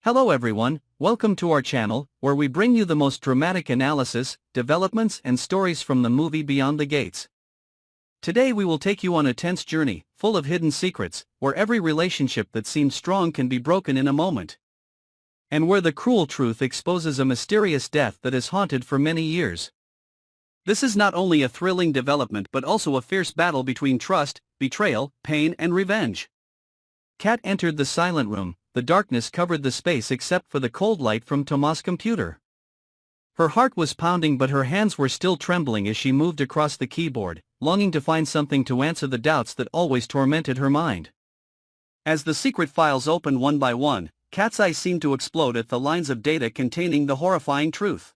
Hello everyone, welcome to our channel, where we bring you the most dramatic analysis, developments and stories from the movie Beyond the Gates. Today we will take you on a tense journey, full of hidden secrets, where every relationship that seemed strong can be broken in a moment. And where the cruel truth exposes a mysterious death that has haunted for many years. This is not only a thrilling development but also a fierce battle between trust, betrayal, pain and revenge. Kat entered the silent room. The darkness covered the space except for the cold light from Tomas' computer. Her heart was pounding but her hands were still trembling as she moved across the keyboard, longing to find something to answer the doubts that always tormented her mind. As the secret files opened one by one, Kat's eyes seemed to explode at the lines of data containing the horrifying truth.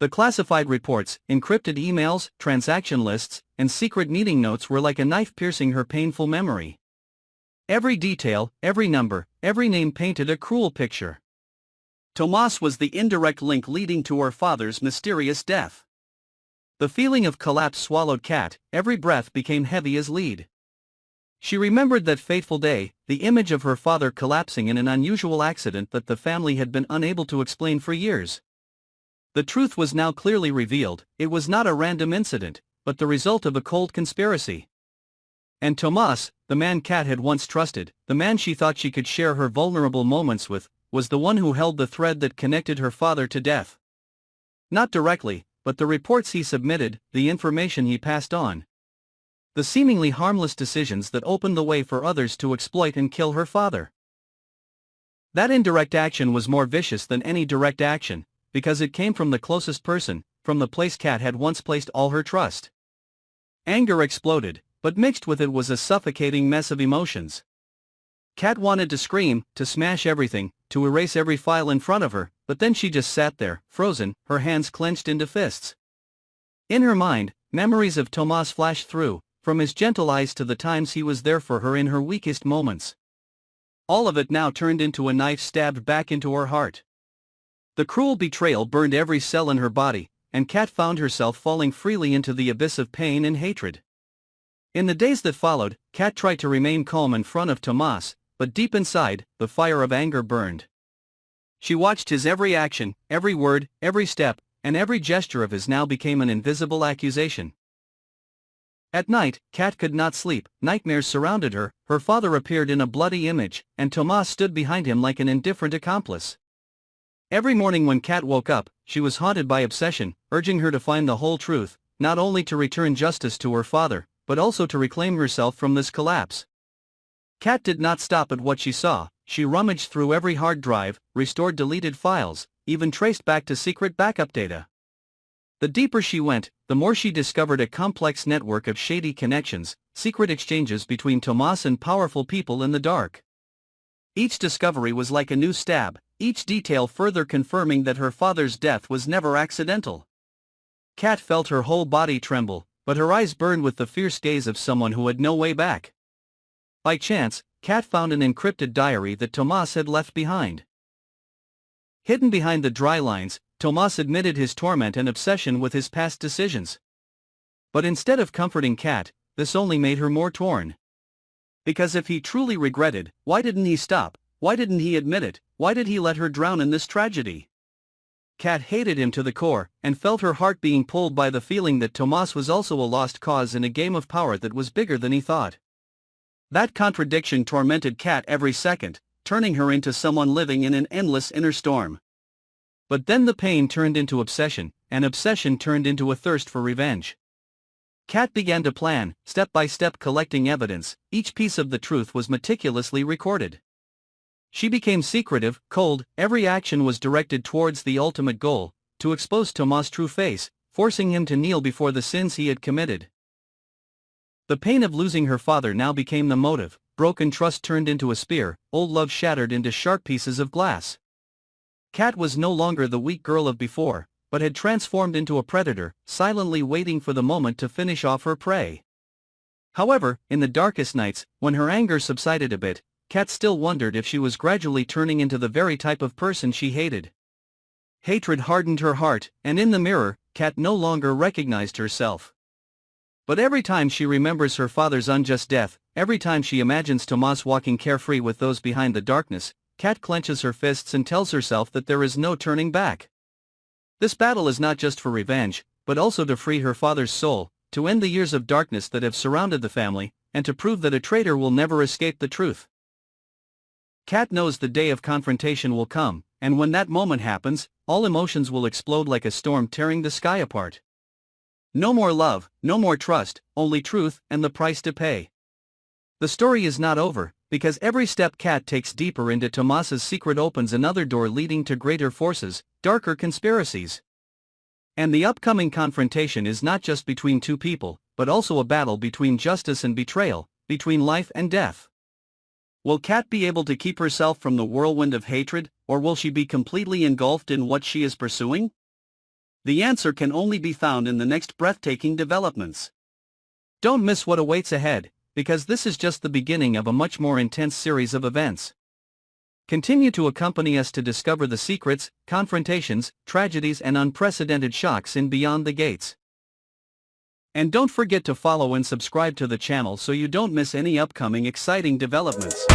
The classified reports, encrypted emails, transaction lists, and secret meeting notes were like a knife piercing her painful memory. Every detail, every number, every name painted a cruel picture. Tomas was the indirect link leading to her father's mysterious death. The feeling of collapse swallowed Kat, every breath became heavy as lead. She remembered that fateful day, the image of her father collapsing in an unusual accident that the family had been unable to explain for years. The truth was now clearly revealed, it was not a random incident, but the result of a cold conspiracy. And Tomas, the man Kat had once trusted, the man she thought she could share her vulnerable moments with, was the one who held the thread that connected her father to death. Not directly, but the reports he submitted, the information he passed on. The seemingly harmless decisions that opened the way for others to exploit and kill her father. That indirect action was more vicious than any direct action, because it came from the closest person, from the place Kat had once placed all her trust. Anger exploded, but mixed with it was a suffocating mess of emotions. Kat wanted to scream, to smash everything, to erase every file in front of her, but then she just sat there, frozen, her hands clenched into fists. In her mind, memories of Tomas flashed through, from his gentle eyes to the times he was there for her in her weakest moments. All of it now turned into a knife stabbed back into her heart. The cruel betrayal burned every cell in her body, and Kat found herself falling freely into the abyss of pain and hatred. In the days that followed, Kat tried to remain calm in front of Tomas, but deep inside, the fire of anger burned. She watched his every action, every word, every step, and every gesture of his now became an invisible accusation. At night, Kat could not sleep, nightmares surrounded her, her father appeared in a bloody image, and Tomas stood behind him like an indifferent accomplice. Every morning when Kat woke up, she was haunted by obsession, urging her to find the whole truth, not only to return justice to her father, but also to reclaim herself from this collapse. Kat did not stop at what she saw, she rummaged through every hard drive, restored deleted files, even traced back to secret backup data. The deeper she went, the more she discovered a complex network of shady connections, secret exchanges between Tomas and powerful people in the dark. Each discovery was like a new stab, each detail further confirming that her father's death was never accidental. Kat felt her whole body tremble, but her eyes burned with the fierce gaze of someone who had no way back. By chance, Kat found an encrypted diary that Tomas had left behind. Hidden behind the dry lines, Tomas admitted his torment and obsession with his past decisions. But instead of comforting Kat, this only made her more torn. Because if he truly regretted, why didn't he stop? Why didn't he admit it? Why did he let her drown in this tragedy? Kat hated him to the core, and felt her heart being pulled by the feeling that Tomas was also a lost cause in a game of power that was bigger than he thought. That contradiction tormented Kat every second, turning her into someone living in an endless inner storm. But then the pain turned into obsession, and obsession turned into a thirst for revenge. Kat began to plan, step by step collecting evidence, each piece of the truth was meticulously recorded. She became secretive, cold, every action was directed towards the ultimate goal, to expose Tomas' true face, forcing him to kneel before the sins he had committed. The pain of losing her father now became the motive, broken trust turned into a spear, old love shattered into sharp pieces of glass. Kat was no longer the weak girl of before, but had transformed into a predator, silently waiting for the moment to finish off her prey. However, in the darkest nights, when her anger subsided a bit, Kat still wondered if she was gradually turning into the very type of person she hated. Hatred hardened her heart, and in the mirror, Kat no longer recognized herself. But every time she remembers her father's unjust death, every time she imagines Tomas walking carefree with those behind the darkness, Kat clenches her fists and tells herself that there is no turning back. This battle is not just for revenge, but also to free her father's soul, to end the years of darkness that have surrounded the family, and to prove that a traitor will never escape the truth. Kat knows the day of confrontation will come, and when that moment happens, all emotions will explode like a storm tearing the sky apart. No more love, no more trust, only truth and the price to pay. The story is not over, because every step Kat takes deeper into Tomas's secret opens another door leading to greater forces, darker conspiracies. And the upcoming confrontation is not just between two people, but also a battle between justice and betrayal, between life and death. Will Kat be able to keep herself from the whirlwind of hatred, or will she be completely engulfed in what she is pursuing? The answer can only be found in the next breathtaking developments. Don't miss what awaits ahead, because this is just the beginning of a much more intense series of events. Continue to accompany us to discover the secrets, confrontations, tragedies and unprecedented shocks in Beyond the Gates. And don't forget to follow and subscribe to the channel so you don't miss any upcoming exciting developments.